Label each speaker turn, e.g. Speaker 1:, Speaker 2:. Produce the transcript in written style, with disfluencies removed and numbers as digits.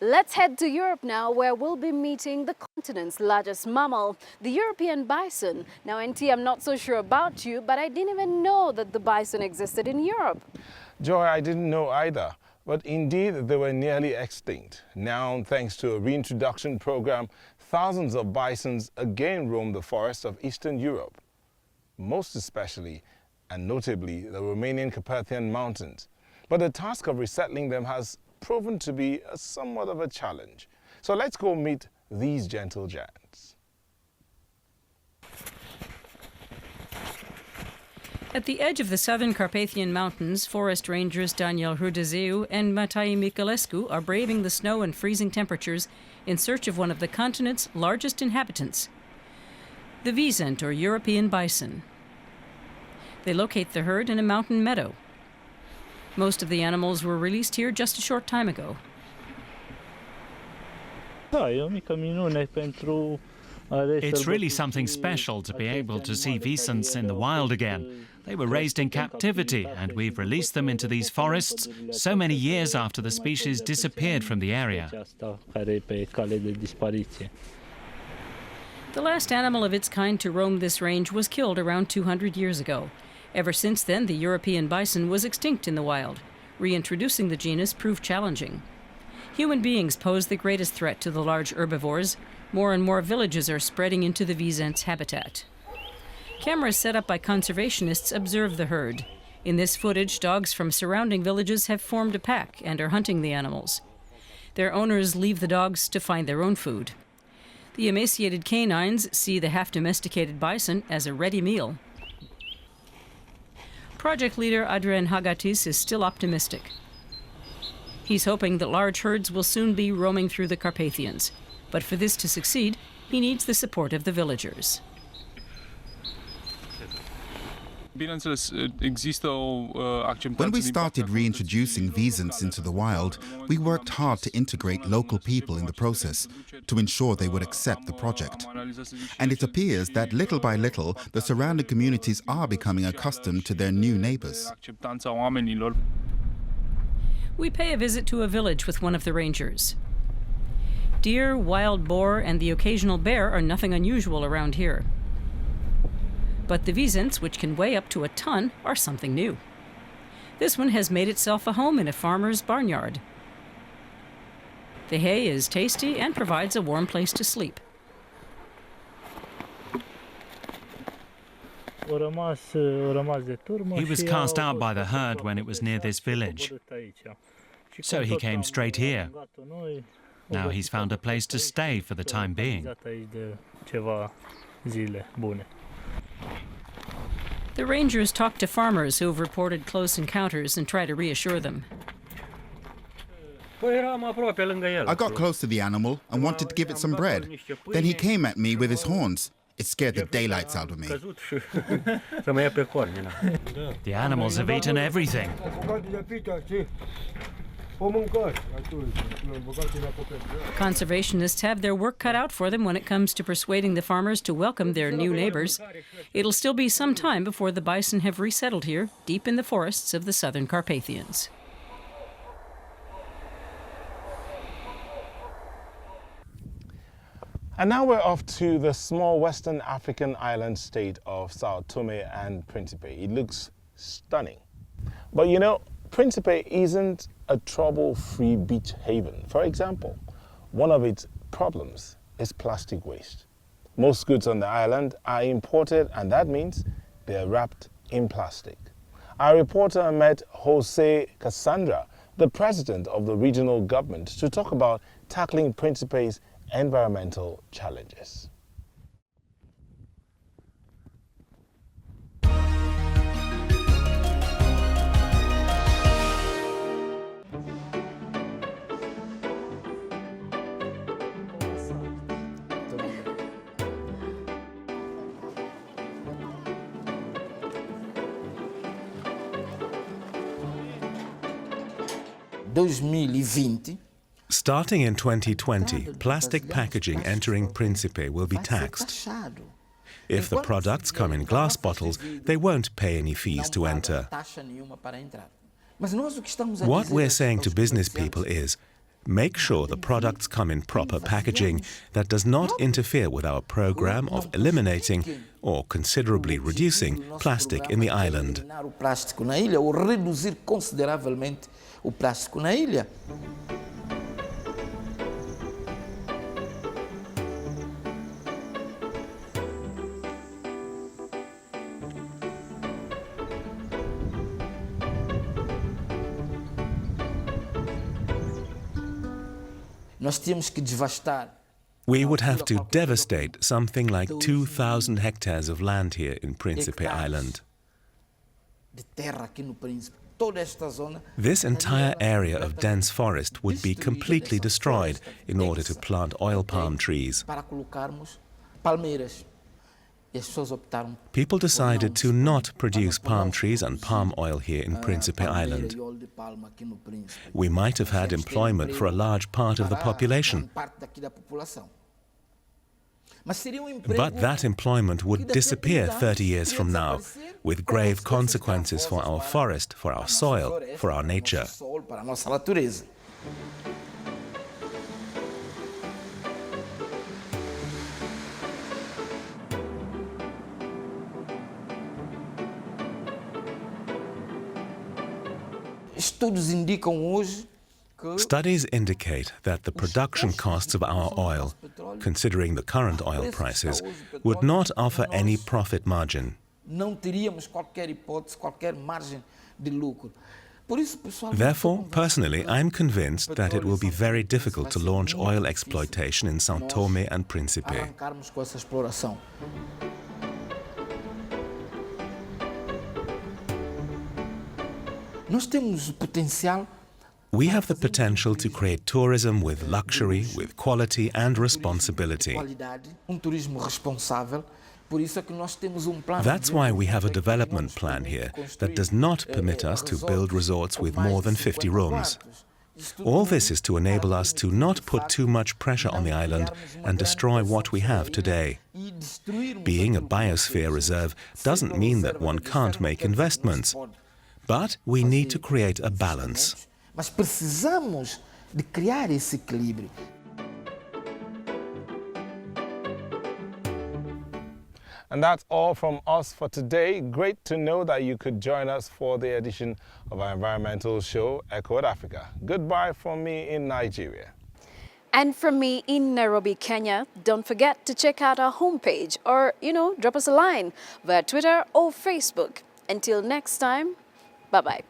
Speaker 1: Let's head to Europe now, where we'll be meeting the continent's largest mammal, the European bison. Now, NT, I'm not so sure about you, but I didn't even know that the bison existed in Europe.
Speaker 2: Joy, I didn't know either, but indeed they were nearly extinct. Now, thanks to a reintroduction program, thousands of bisons again roam the forests of Eastern Europe, most especially and notably the Romanian Carpathian Mountains. But the task of resettling them has proven to be somewhat of a challenge. So let's go meet these gentle giants.
Speaker 3: At the edge of the southern Carpathian Mountains, forest rangers Daniel Hurdezeu and Matai Micălescu are braving the snow and freezing temperatures in search of one of the continent's largest inhabitants, the wisent, or European bison. They locate the herd in a mountain meadow. Most of the animals were released here just a short time ago.
Speaker 4: It's really something special to be able to see wisents in the wild again. They were raised in captivity, and we've released them into these forests so many years after the species disappeared from the area.
Speaker 3: The last animal of its kind to roam this range was killed around 200 years ago. Ever since then, the European bison was extinct in the wild. Reintroducing the genus proved challenging. Human beings pose the greatest threat to the large herbivores. More and more villages are spreading into the wisent's habitat. Cameras set up by conservationists observe the herd. In this footage, dogs from surrounding villages have formed a pack and are hunting the animals. Their owners leave the dogs to find their own food. The emaciated canines see the half-domesticated bison as a ready meal. Project leader Adrian Hagatis is still optimistic. He's hoping that large herds will soon be roaming through the Carpathians. But for this to succeed, he needs the support of the villagers.
Speaker 5: When we
Speaker 6: started reintroducing wisents into the wild, we worked hard to integrate local people in the process to ensure they would accept the project. And it appears that little by little, the surrounding communities are becoming accustomed to their new neighbors.
Speaker 3: We pay a visit to a village with one of the rangers. Deer, wild boar, and the occasional bear are nothing unusual around here. But the wisents, which can weigh up to a ton, are something new. This one has made itself a home in a farmer's barnyard. The hay is tasty and provides a warm place to sleep.
Speaker 4: He was cast out by the herd when it was near this village. So he came straight here. Now he's found a place to stay for the time being.
Speaker 3: The rangers talk to farmers who have reported close encounters and try to reassure them.
Speaker 6: I got close to the animal and wanted to give it some bread. Then he came at me with his horns. It scared the daylights out of me.
Speaker 4: The animals have eaten everything.
Speaker 3: Conservationists have their work cut out for them when it comes to persuading the farmers to welcome their new neighbors. It'll still be some time before the bison have resettled here, deep in the forests of the southern Carpathians.
Speaker 2: And now we're off to the small Western African island state of Sao Tome and Principe. It looks stunning. But you know, Principe isn't a trouble-free beach haven. For example, one of its problems is plastic waste. Most goods on the island are imported, and that means they are wrapped in plastic. Our reporter met José Cassandra, the president of the regional government, to talk about tackling Principe's environmental challenges.
Speaker 7: Starting in 2020, plastic packaging entering Principe will be taxed. If the products come in glass bottles, they won't pay any fees to enter. What we're saying to business people is, Make sure the products come in proper packaging that does not interfere with our program of eliminating or considerably reducing plastic in the island. We would have to devastate something like 2,000 hectares of land here in Principe Island. This entire area of dense forest would be completely destroyed in order to plant oil palm trees. People decided to not produce palm trees and palm oil here in Principe Island. We might have had employment for a large part of the population. But that employment would disappear 30 years from now, with grave consequences for our forest, for our soil, for our nature. Studies indicate that the production costs of our oil, considering the current oil prices, would not offer any profit margin. Therefore, personally, I'm convinced that it will be very difficult to launch oil exploitation in São Tomé and Príncipe. We have the potential to create tourism with luxury, with quality and responsibility. That's why we have a development plan here that does not permit us to build resorts with more than 50 rooms. All this is to enable us to not put too much pressure on the island and destroy what we have today. Being a biosphere reserve doesn't mean that one can't make investments. But we need to create a balance.
Speaker 5: Mas precisamos de criar esse equilíbrio.
Speaker 2: And that's all from us for today. Great to know that you could join us for the edition of our environmental show, Echoed Africa. Goodbye from me in Nigeria.
Speaker 1: And from me in Nairobi, Kenya. Don't forget to check out our homepage or, drop us a line via Twitter or Facebook. Until next time, bye-bye.